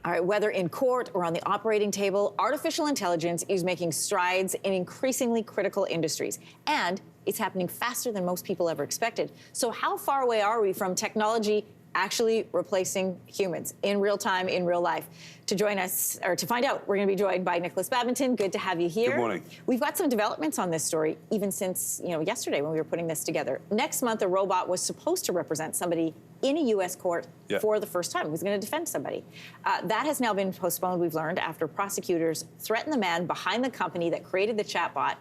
All right, whether in court or on the operating table, artificial intelligence is making strides in increasingly critical industries. And it's happening faster than most people ever expected. So how far away are we from technology actually replacing humans in real time, in real life? To join us, or to find out, we're going to be joined by Nicholas Babington. Good to have you here. Good morning. We've got some developments on this story, even since yesterday when we were putting this together. Next month, a robot was supposed to represent somebody in a U.S. court for the first time. It was going to defend somebody. That has now been postponed, we've learned, after prosecutors threatened the man behind the company that created the chatbot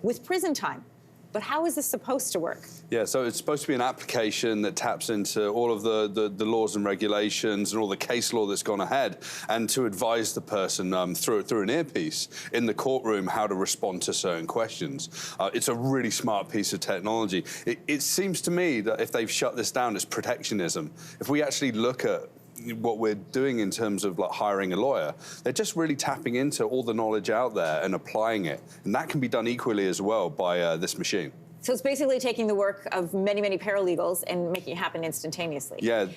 with prison time. But how is this supposed to work? Yeah, so it's supposed to be an application that taps into all of the laws and regulations and all the case law that's gone ahead, and to advise the person through an earpiece in the courtroom how to respond to certain questions. It's a really smart piece of technology. It seems to me that if they've shut this down, it's protectionism. If we actually look at what we're doing in terms of like hiring a lawyer, they're just really tapping into all the knowledge out there and applying it. And that can be done equally as well by this machine. So it's basically taking the work of many, many paralegals and making it happen instantaneously. Yeah.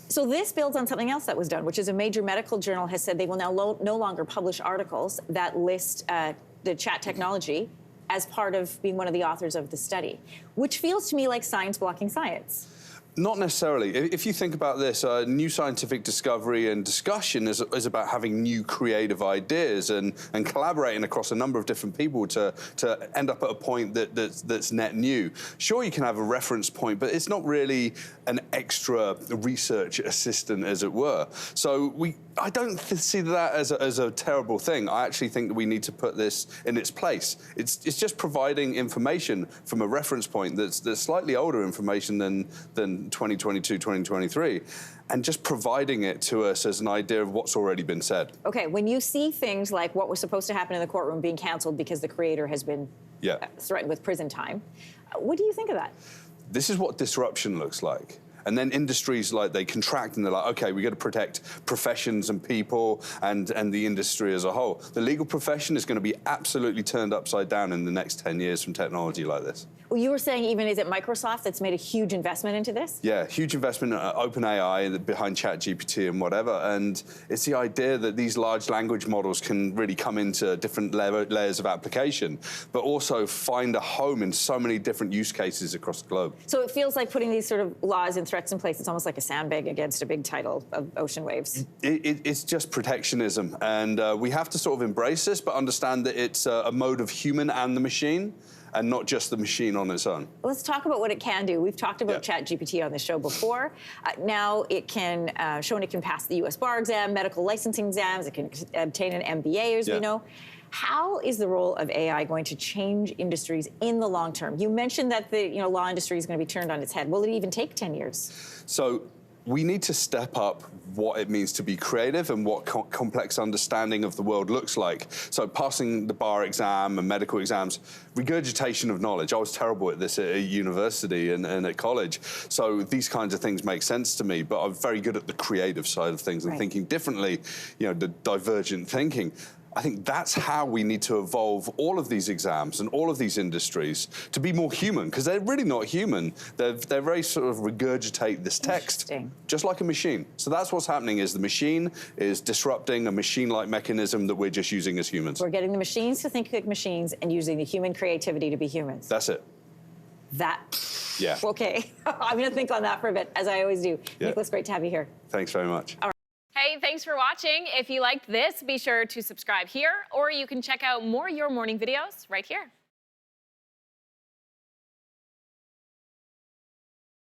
So this builds on something else that was done, which is a major medical journal has said they will now no longer publish articles that list the chat technology as part of being one of the authors of the study, which feels to me like science blocking science. Not necessarily. If you think about this, new scientific discovery and discussion is about having new creative ideas and collaborating across a number of different people to end up at a point that's net new. Sure, you can have a reference point, but it's not really an extra research assistant, as it were. So I don't see that as a terrible thing. I actually think that we need to put this in its place. It's just providing information from a reference point that's slightly older information than 2022, 2023, and just providing it to us as an idea of what's already been said. Okay, when you see things like what was supposed to happen in the courtroom being canceled because the creator has been threatened with prison time, what do you think of that? This is what disruption looks like. And then industries, like, they contract and they're like, okay, we got to protect professions and people and the industry as a whole. The legal profession is going to be absolutely turned upside down in the next 10 years from technology like this. Well, you were saying even, is it Microsoft that's made a huge investment into this? Yeah, huge investment in OpenAI behind ChatGPT and whatever. And it's the idea that these large language models can really come into different layers of application, but also find a home in so many different use cases across the globe. So it feels like putting these sort of laws and threats in place, it's almost like a sandbag against a big tidal of ocean waves. It's just protectionism. And we have to sort of embrace this, but understand that it's a mode of human and the machine, and not just the machine on its own. Let's talk about what it can do. We've talked about ChatGPT on the show before. Now it can, shown it can pass the US bar exam, medical licensing exams, it can obtain an MBA, as we know. How is the role of AI going to change industries in the long term? You mentioned that the law industry is going to be turned on its head. Will it even take 10 years? So we need to step up what it means to be creative and what complex understanding of the world looks like. So passing the bar exam and medical exams, regurgitation of knowledge. I was terrible at this at university and at college. So these kinds of things make sense to me, but I'm very good at the creative side of things and thinking differently, the divergent thinking. I think that's how we need to evolve all of these exams and all of these industries to be more human, because they're really not human. They're very sort of regurgitate this text, just like a machine. So that's what's happening, is the machine is disrupting a machine-like mechanism that we're just using as humans. We're getting the machines to think like machines and using the human creativity to be humans. That's it. Yeah. Okay. I'm going to think on that for a bit, as I always do. Nicholas, great to have you here. Thanks very much. All right. Hey, thanks for watching. If you liked this, be sure to subscribe here, or you can check out more Your Morning videos right here.